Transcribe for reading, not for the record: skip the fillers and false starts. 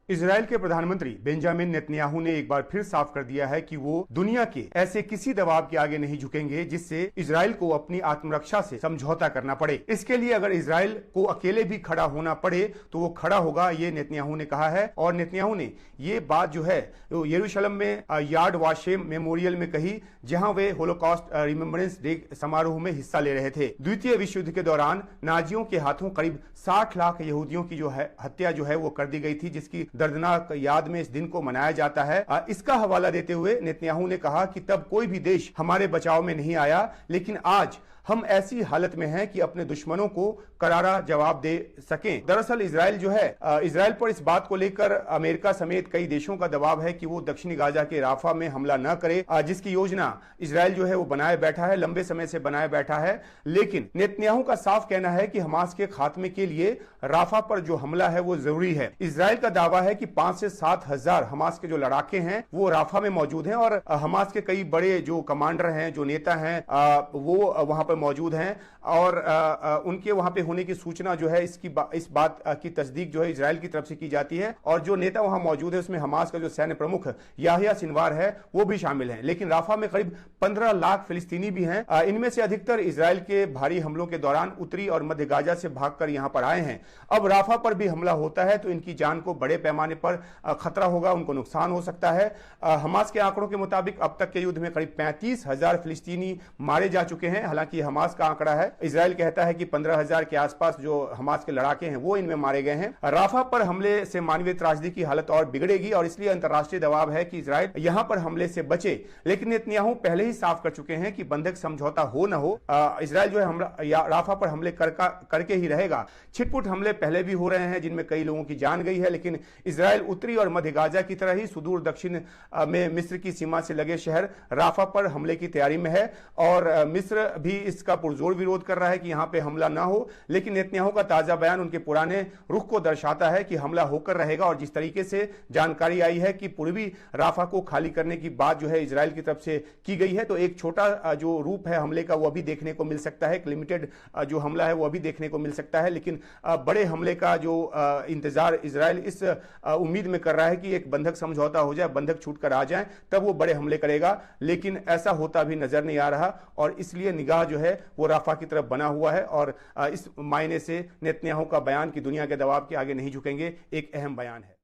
Israel के प्रधानमंत्री Benjamin Netanyahu ने एक बार फिर साफ कर दिया है कि वो दुनिया के ऐसे किसी दबाव के आगे नहीं झुकेंगे जिससे इजराइल को अपनी आत्मरक्षा से समझौता करना पड़े। इसके लिए अगर इजराइल को अकेले भी खड़ा होना पड़े तो वो खड़ा होगा, ये नेतन्याहू ने कहा है। और नेतन्याहू ने ये बात जो है यरूशलेम में याद वाशेम मेमोरियल में कही, जहां वे होलोकॉस्ट रिमेम्बरेंस डे समारोह में हिस्सा ले रहे थे। द्वितीय विश्व युद्ध के दौरान नाजियों के हाथों करीब 60 लाख यहूदियों की जो है हत्या जो है वो कर दी गई थी, जिसकी दर्दनाक याद में इस दिन को मनाया जाता है। इसका हवाला देते हुए नेतन्याहू ने कहा कि तब कोई भी देश हमारे बचाव में नहीं आया, लेकिन आज हम ऐसी हालत में हैं कि अपने दुश्मनों को करारा जवाब दे सकें। दरअसल इजराइल जो है इजराइल पर इस बात को लेकर अमेरिका समेत कई देशों का दबाव है कि वो दक्षिणी गाजा के राफा में हमला न करे, जिसकी योजना इजराइल जो है वो बनाए बैठा है, लंबे समय से बनाए बैठा है। लेकिन नेतन्याहू का साफ कहना है कि हमास के खात्मे के लिए राफा पर जो हमला है वो जरूरी है। इजराइल का दावा है कि 5 से 7 हजार हमास के जो लड़ाके हैं वो राफा में मौजूद हैं और हमास के कई बड़े जो कमांडर हैं, जो नेता हैं, वो वहां पर मौजूद हैं और उनके वहां पे होने की सूचना जो है इस बात की तस्दीक जो है इजराइल की तरफ से की जाती है। और जो नेता वहां मौजूद है उसमें हमास का जो सैन्य प्रमुख याहिया सिनवार है वो भी शामिल है। लेकिन राफा में करीब 15 लाख फिलिस्तीनी भी हैं। इनमें से अधिकतर इजराइल के भारी हमलों के दौरान उत्तरी और मध्य गाजा से भागकर यहां पर आए हैं। अब राफा पर भी हमला होता है तो इनकी जान को बड़े पैमाने पर खतरा होगा, उनको नुकसान हो सकता है। हमास के आंकड़ों के मुताबिक अब तक के युद्ध में करीब 35,000 फिलिस्तीनी मारे जा चुके हैं। हालांकि हमास का आंकड़ा है, इजराइल कहता है कि 15,000 के आसपास जो हमास के लड़ाके हैं वो इनमें मारे गए हैं। राफा पर हमले से मानवीय त्रासदी की हालत और बिगड़ेगी और इसलिए अंतर्राष्ट्रीय दबाव है कि इजराइल यहां पर हमले से बचे। लेकिन नेतन्याहू पहले ही साफ कर चुके हैं कि बंधक समझौता हो न हो, इजराइल जो है राफा पर हमले करके ही रहेगा। छिटपुट हमले पहले भी हो रहे हैं जिनमें कई लोगों की जान गई है, लेकिन इजराइल उत्तरी और मध्य गाजा की तरह ही सुदूर दक्षिण में मिस्र की सीमा से लगे शहर राफा पर हमले की तैयारी में है और मिस्र भी इसका पुरजोर विरोध कर रहा है कि यहां पे हमला ना हो। लेकिन नेतन्याहू का ताजा बयान उनके पुराने रुख को दर्शाता है कि हमला होकर रहेगा और जिस तरीके से जानकारी आई है कि पूर्वी राफा को खाली करने की बात जो है इजराइल की तरफ से की गई है, तो एक छोटा जो रूप है हमले का वो अभी देखने को मिल सकता है, एक लिमिटेड जो हमला है वो अभी देखने को मिल सकता है। लेकिन बड़े हमले का जो इंतजार इजराइल इस उम्मीद में कर रहा है कि एक बंधक समझौता हो जाए, बंधक छूट कर आ जाए, तब वो बड़े हमले करेगा। लेकिन ऐसा होता भी नजर नहीं आ रहा और इसलिए निगाह जो है वो राफा की तरफ बना हुआ है और इस मायने से नेतन्याहू का बयान कि दुनिया के दबाव के आगे नहीं झुकेंगे एक अहम बयान है।